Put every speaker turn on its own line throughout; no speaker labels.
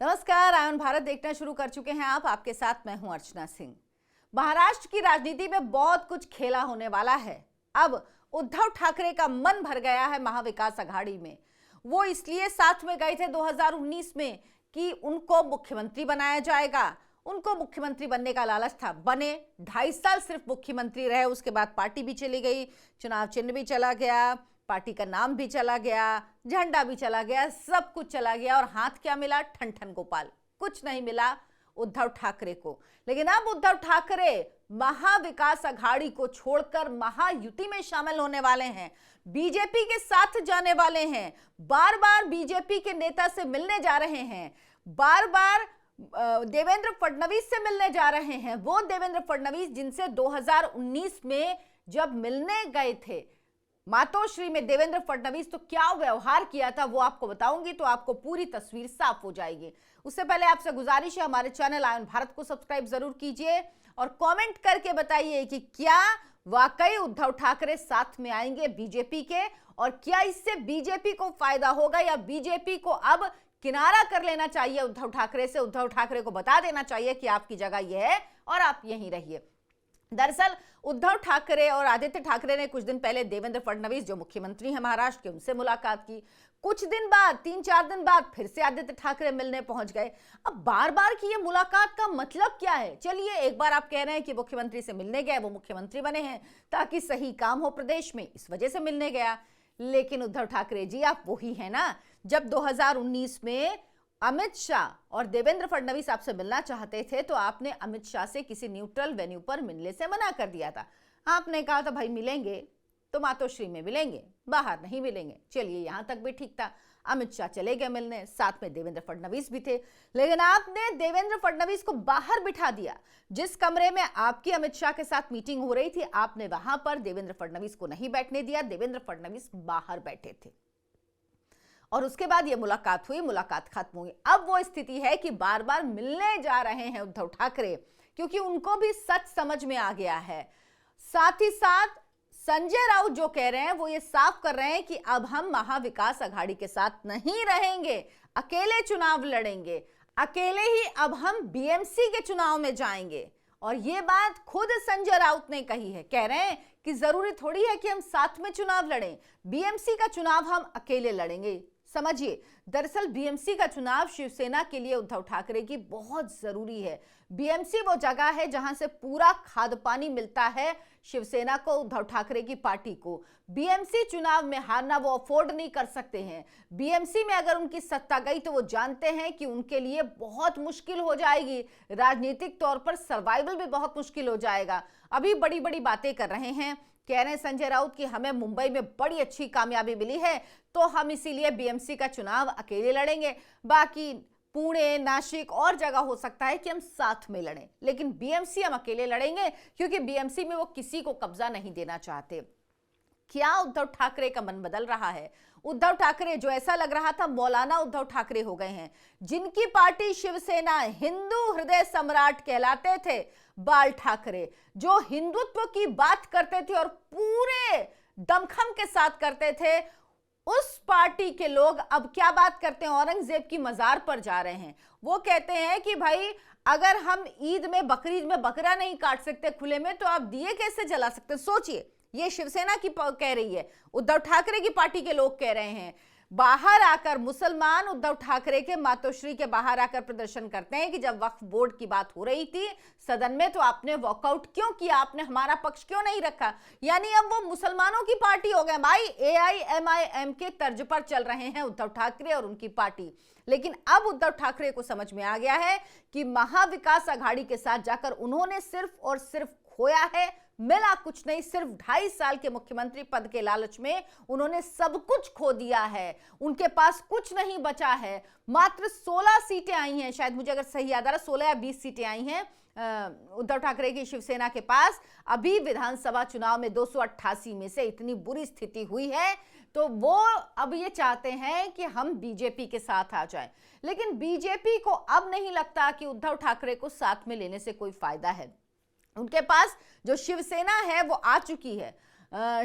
नमस्कार, आयन भारत देखना शुरू कर चुके हैं आप। आपके साथ मैं हूं अर्चना सिंह। महाराष्ट्र की राजनीति में बहुत कुछ खेला होने वाला है। अब उद्धव ठाकरे का मन भर गया है महाविकास अघाड़ी में। वो इसलिए साथ में गए थे 2019 में कि उनको मुख्यमंत्री बनाया जाएगा। उनको मुख्यमंत्री बनने का लालच था। बने 2.5 साल सिर्फ मुख्यमंत्री रहे, उसके बाद पार्टी भी चली गई, चुनाव चिन्ह भी चला गया, पार्टी का नाम भी चला गया, झंडा भी चला गया, सब कुछ चला गया और हाथ क्या मिला? ठन ठन गोपाल। कुछ नहीं मिला उद्धव ठाकरे को। लेकिन अब उद्धव ठाकरे महाविकास अघाड़ी को छोड़कर महायुति में शामिल होने वाले हैं, बीजेपी के साथ जाने वाले हैं, बार बार बीजेपी के नेता से मिलने जा रहे हैं, बार बार देवेंद्र फडणवीस से मिलने जा रहे हैं। वो देवेंद्र फडणवीस जिनसे 2019 में जब मिलने गए थे मातोश्री में देवेंद्र फडणवीस, तो क्या व्यवहार किया था वो आपको बताऊंगी, तो आपको पूरी तस्वीर साफ हो जाएगी। उससे पहले आपसे गुजारिश है, हमारे चैनल आयन भारत को सब्सक्राइब जरूर कीजिए और कमेंट करके बताइए कि क्या वाकई उद्धव ठाकरे साथ में आएंगे बीजेपी के, और क्या इससे बीजेपी को फायदा होगा या बीजेपी को अब किनारा कर लेना चाहिए उद्धव ठाकरे से। उद्धव ठाकरे को बता देना चाहिए कि आपकी जगह यह है और आप यहीं रहिए। दरअसल उद्धव ठाकरे और आदित्य ठाकरे ने कुछ दिन पहले देवेंद्र फडणवीस जो मुख्यमंत्री हैं महाराष्ट्र के, उनसे मुलाकात की। कुछ दिन बाद, 3-4 दिन बाद फिर से आदित्य ठाकरे मिलने पहुंच गए। अब बार बार की ये मुलाकात का मतलब क्या है? चलिए, एक बार आप कह रहे हैं कि मुख्यमंत्री से मिलने गए, वो मुख्यमंत्री बने हैं ताकि सही काम हो प्रदेश में, इस वजह से मिलने गया। लेकिन उद्धव ठाकरे जी, आप वही है ना जब 2019 में अमित शाह और देवेंद्र फडणवीस आपसे मिलना चाहते थे तो आपने अमित शाह से किसी न्यूट्रल वेन्यू पर मिलने से मना कर दिया था। आपने कहा था भाई मिलेंगे तो मातोश्री में मिलेंगे, बाहर नहीं मिलेंगे। चलिए, यहां तक भी ठीक था। अमित शाह चले गए मिलने, साथ में देवेंद्र फडणवीस भी थे। लेकिन आपने देवेंद्र फडणवीस को बाहर बिठा दिया। जिस कमरे में आपकी अमित शाह के साथ मीटिंग हो रही थी, आपने वहां पर देवेंद्र फडणवीस को नहीं बैठने दिया। देवेंद्र फडणवीस बाहर बैठे थे और उसके बाद ये मुलाकात हुई, मुलाकात खत्म हुई। अब वो स्थिति है कि बार बार मिलने जा रहे हैं उद्धव ठाकरे, क्योंकि उनको भी सच समझ में आ गया है। साथ ही साथ संजय राउत जो कह रहे हैं वो ये साफ कर रहे हैं कि अब हम महाविकास अघाड़ी के साथ नहीं रहेंगे, अकेले चुनाव लड़ेंगे, अकेले ही अब हम बीएमसी के चुनाव में जाएंगे। और ये बात खुद संजय राउत ने कही है। कह रहे हैं कि जरूरी थोड़ी है कि हम साथ में चुनाव लड़ें, बीएमसी का चुनाव हम अकेले लड़ेंगे। समझिए, दरअसल बीएमसी का चुनाव शिवसेना के लिए उद्धव ठाकरे की बहुत जरूरी है। बीएमसी वो जगह है जहां से पूरा खाद्य पानी मिलता है शिवसेना को, उद्धव ठाकरे की पार्टी को। बीएमसी चुनाव में हारना वो अफोर्ड नहीं कर सकते हैं। बीएमसी में अगर उनकी सत्ता गई तो वो जानते हैं कि उनके लिए बहुत मुश्किल हो जाएगी, राजनीतिक तौर पर सर्वाइवल भी बहुत मुश्किल हो जाएगा। अभी बड़ी बड़ी बातें कर रहे हैं, कह रहे हैं संजय राउत कि हमें मुंबई में बड़ी अच्छी कामयाबी मिली है तो हम इसीलिए बीएमसी का चुनाव अकेले लड़ेंगे, बाकी पुणे, नासिक और जगह हो सकता है कि हम साथ में लड़ें, लेकिन बीएमसी हम अकेले लड़ेंगे क्योंकि बीएमसी में वो किसी को कब्जा नहीं देना चाहते। क्या उद्धव ठाकरे का मन बदल रहा है? उद्धव ठाकरे जो ऐसा लग रहा था मौलाना उद्धव ठाकरे हो गए हैं। जिनकी पार्टी शिवसेना हिंदू हृदय सम्राट कहलाते थे, बाल ठाकरे जो हिंदुत्व की बात करते थे और पूरे दमखम के साथ करते थे, उस पार्टी के लोग अब क्या बात करते हैं? औरंगजेब की मजार पर जा रहे हैं। वो कहते हैं कि भाई अगर हम ईद में, बकरीद में बकरा नहीं काट सकते खुले में, तो आप दिए कैसे जला सकते? सोचिए, ये शिवसेना की कह रही है, उद्धव ठाकरे की पार्टी के लोग कह रहे हैं। बाहर आकर मुसलमान उद्धव ठाकरे के मातोश्री के बाहर आकर प्रदर्शन करते हैं कि जब वक्फ बोर्ड की बात हो रही थी सदन में तो आपने वॉकआउट क्यों किया, आपने हमारा पक्ष क्यों नहीं रखा? यानी अब वो मुसलमानों की पार्टी हो गए भाई। AIMIM के तर्ज पर चल रहे हैं उद्धव ठाकरे और उनकी पार्टी। लेकिन अब उद्धव ठाकरे को समझ में आ गया है कि महाविकास अघाड़ी के साथ जाकर उन्होंने सिर्फ और सिर्फ खोया है, मिला कुछ नहीं। सिर्फ 2.5 साल के मुख्यमंत्री पद के लालच में उन्होंने सब कुछ खो दिया है। उनके पास कुछ नहीं बचा है। मात्र 16 सीटें आई हैं, शायद मुझे अगर सही याद आ रहा, 16 या 20 सीटें आई हैं उद्धव ठाकरे की शिवसेना के पास। अभी विधानसभा चुनाव में 288 में से इतनी बुरी स्थिति हुई है तो वो अब ये चाहते हैं कि हम बीजेपी के साथ आ जाएं। लेकिन बीजेपी को अब नहीं लगता कि उद्धव ठाकरे को साथ में लेने से कोई फायदा है। उनके पास जो शिवसेना है वो आ चुकी है।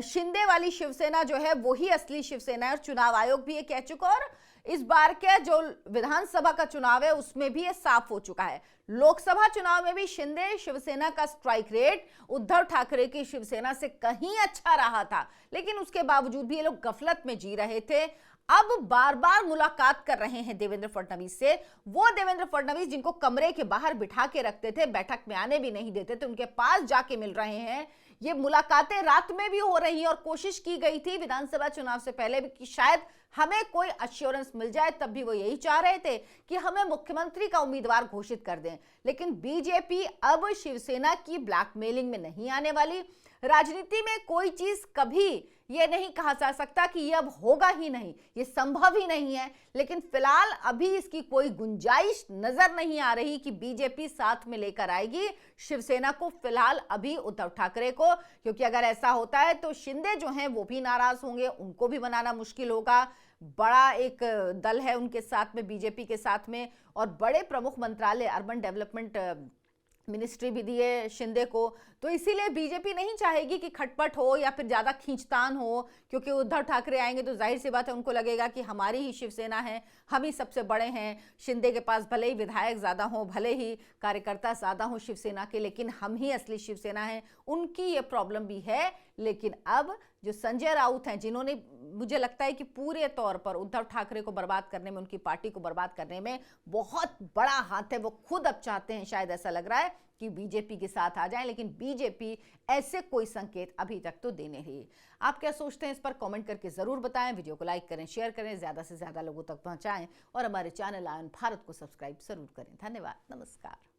शिंदे वाली शिवसेना जो है वही असली शिवसेना है और चुनाव आयोग भी ये कह चुका। और इस बार के जो विधानसभा का चुनाव है उसमें भी ये साफ हो चुका है। लोकसभा चुनाव में भी शिंदे शिवसेना का स्ट्राइक रेट उद्धव ठाकरे की शिवसेना से कहीं अच्छा रहा था, लेकिन उसके बावजूद भी ये लोग गफलत में जी रहे थे। अब बार बार मुलाकात कर रहे हैं देवेंद्र फडणवीस से। वो देवेंद्र फडणवीस जिनको कमरे के बाहर बिठा के रखते थे, बैठक में आने भी नहीं देते थे, उनके पास जाके मिल रहे हैं। ये मुलाकातें रात में भी हो रही हैं और कोशिश की गई थी विधानसभा चुनाव से पहले भी कि शायद हमें कोई अश्योरेंस मिल जाए, तब भी वो यही चाह रहे थे कि हमें मुख्यमंत्री का उम्मीदवार घोषित कर दें। लेकिन बीजेपी अब शिवसेना की ब्लैकमेलिंग में नहीं आने वाली। राजनीति में कोई चीज कभी ये नहीं कहा जा सकता कि ये अब होगा ही नहीं, ये संभव ही नहीं है। लेकिन फिलहाल अभी इसकी कोई गुंजाइश नजर नहीं आ रही कि बीजेपी साथ में लेकर आएगी शिवसेना को, फिलहाल अभी उद्धव ठाकरे को। क्योंकि अगर ऐसा होता है तो शिंदे जो हैं वो भी नाराज होंगे, उनको भी मनाना मुश्किल होगा। बड़ा एक दल है उनके साथ में, बीजेपी के साथ में, और बड़े प्रमुख मंत्रालय, अर्बन डेवलपमेंट मिनिस्ट्री भी दी है शिंदे को। तो इसीलिए बीजेपी नहीं चाहेगी कि खटपट हो या फिर ज्यादा खींचतान हो, क्योंकि उद्धव ठाकरे आएंगे तो जाहिर सी बात है उनको लगेगा कि हमारी ही शिवसेना है, हम ही सबसे बड़े हैं। शिंदे के पास भले ही विधायक ज्यादा हो, भले ही कार्यकर्ता ज्यादा हो शिवसेना के, लेकिन हम ही असली शिवसेना है, उनकी ये प्रॉब्लम भी है। लेकिन अब जो संजय राउत हैं, जिन्होंने मुझे लगता है कि पूरे तौर पर उद्धव ठाकरे को बर्बाद करने में, उनकी पार्टी को बर्बाद करने में बहुत बड़ा हाथ है, वो खुद अब चाहते हैं, शायद ऐसा लग रहा है कि बीजेपी के साथ आ जाएं। लेकिन बीजेपी ऐसे कोई संकेत अभी तक तो दे नहीं रही। आप क्या सोचते हैं इस पर कमेंट करके जरूर बताएं। वीडियो को लाइक करें, शेयर करें, ज्यादा से ज्यादा लोगों तक पहुंचाएं और हमारे चैनल आयन भारत को सब्सक्राइब जरूर करें। धन्यवाद, नमस्कार।